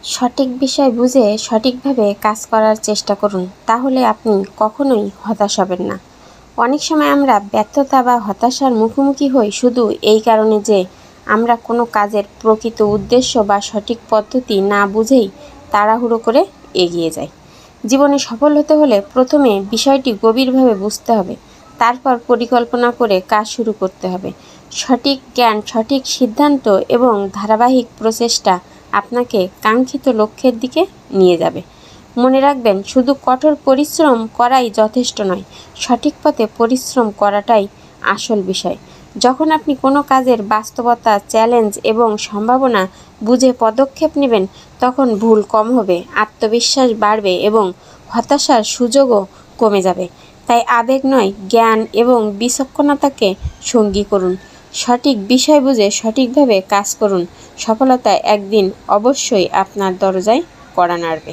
সঠিক বিষয় বুঝে সঠিকভাবে কাজ করার চেষ্টা করুন, তাহলে আপনি কখনোই হতাশ হবেন না। অনেক সময় আমরা ব্যর্থতা বা হতাশার মুখোমুখি হই শুধু এই কারণে যে আমরা কোনো কাজের প্রকৃত উদ্দেশ্য বা সঠিক পদ্ধতি না বুঝেই তাড়াহুড়ো করে এগিয়ে যাই। জীবনে সফল হতে হলে প্রথমে বিষয়টি গভীরভাবে বুঝতে হবে, তারপর পরিকল্পনা করে কাজ শুরু করতে হবে। সঠিক জ্ঞান, সঠিক সিদ্ধান্ত এবং ধারাবাহিক প্রচেষ্টা আপনাকে কাঙ্ক্ষিত লক্ষ্যের দিকে নিয়ে যাবে। মনে রাখবেন, শুধু কঠোর পরিশ্রম করাই যথেষ্ট নয়, সঠিক পথে পরিশ্রম করাটাই আসল বিষয়। যখন আপনি কোনো কাজের বাস্তবতা, চ্যালেঞ্জ এবং সম্ভাবনা বুঝে পদক্ষেপ নেবেন, তখন ভুল কম হবে, আত্মবিশ্বাস বাড়বে এবং হতাশার সুযোগও কমে যাবে। তাই আবেগ নয়, জ্ঞান এবং বিচক্ষণতাকে সঙ্গী করুন। সঠিক বিষয় বুঝে সঠিকভাবে কাজ করুন। সফলতা একদিন অবশ্যই আপনার দরজায় কড়া নাড়বে।